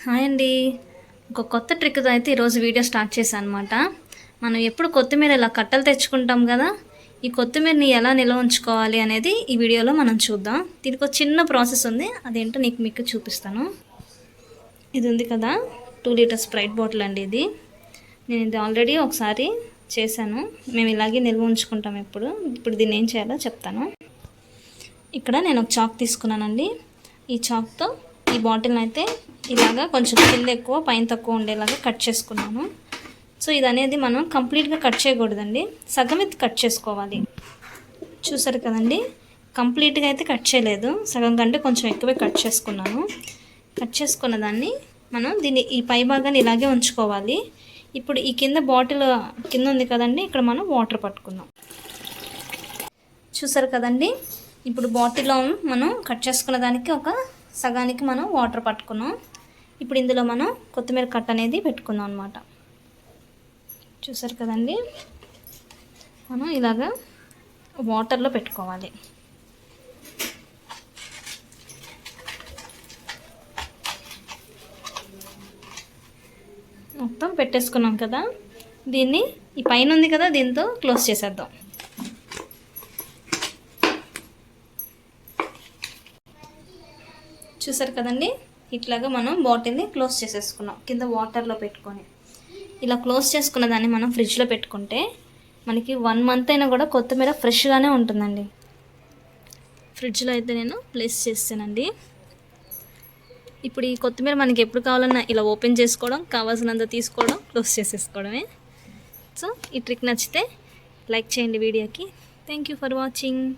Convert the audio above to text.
Hi అండి. ఒక కొత్త ట్రిక్తో అయితే ఈరోజు వీడియో స్టార్ట్ చేశాను అనమాట. మనం ఎప్పుడు కొత్తిమీర ఇలా కట్టలు తెచ్చుకుంటాం కదా, ఈ కొత్తిమీరని ఎలా నిల్వ ఉంచుకోవాలి అనేది ఈ వీడియోలో మనం చూద్దాం. దీనికి ఒక చిన్న ప్రాసెస్ ఉంది, అదేంటో మీకు చూపిస్తాను. ఇది ఉంది కదా, 2 లీటర్ స్ప్రైట్ బాటిల్ అండి. నేను ఇది ఆల్రెడీ ఒకసారి చేశాను. మేము ఇలాగే నిల్వ ఉంచుకుంటాం ఇప్పుడు దీన్ని ఏం చేయాలో చెప్తాను. ఇక్కడ నేను ఒక చాక్ తీసుకున్నానండి. ఈ చాక్తో ఈ బాటిల్ని అయితే ఇలాగా కొంచెం కింద ఎక్కువ పైన తక్కువ ఉండేలాగా కట్ చేసుకున్నాను. సో ఇది అనేది మనం కంప్లీట్గా కట్ చేయకూడదండి, సగం ఇది కట్ చేసుకోవాలి. చూసారు కదండి, కంప్లీట్గా అయితే కట్ చేయలేదు, సగం కంటే కొంచెం ఎక్కువే కట్ చేసుకున్నాను. కట్ చేసుకున్న దాన్ని మనం ఈ పై భాగాన్ని ఇలాగే ఉంచుకోవాలి. ఇప్పుడు ఈ కింద బాటిల్ కింద ఉంది కదండి, ఇక్కడ మనం వాటర్ పట్టుకుందాం. చూసారు కదండి, ఇప్పుడు బాటిల్లో మనం కట్ చేసుకున్న దానికి ఒక సగానికి మనం వాటర్ పట్టుకున్నాం. ఇప్పుడు ఇందులో మనం కొత్తిమీర కట్ట అనేది పెట్టుకుందాం అన్నమాట. చూసారు కదండి, మనం ఇలాగా వాటర్లో పెట్టుకోవాలి. మొత్తం పెట్టేసుకున్నాం కదా, దీన్ని ఈ పైన ఉంది కదా, దీంతో క్లోజ్ చేసేద్దాం. చూసారు కదండి, ఇట్లాగా మనం బాటిల్ని క్లోజ్ చేసేసుకున్నాం కింద వాటర్లో పెట్టుకొని. ఇలా క్లోజ్ చేసుకున్న దాన్ని మనం ఫ్రిడ్జ్లో పెట్టుకుంటే మనకి 1 మంత్ అయినా కూడా కొత్తిమీర ఫ్రెష్గానే ఉంటుందండి. ఫ్రిడ్జ్లో అయితే నేను ప్లేస్ చేస్తానండి. ఇప్పుడు ఈ కొత్తిమీర మనకి ఎప్పుడు కావాలన్నా ఇలా ఓపెన్ చేసుకోవడం, కావాల్సినంత తీసుకోవడం, క్లోజ్ చేసేసుకోవడమే. సో ఈ ట్రిక్ నచ్చితే లైక్ చేయండి వీడియోకి. Thank you for watching.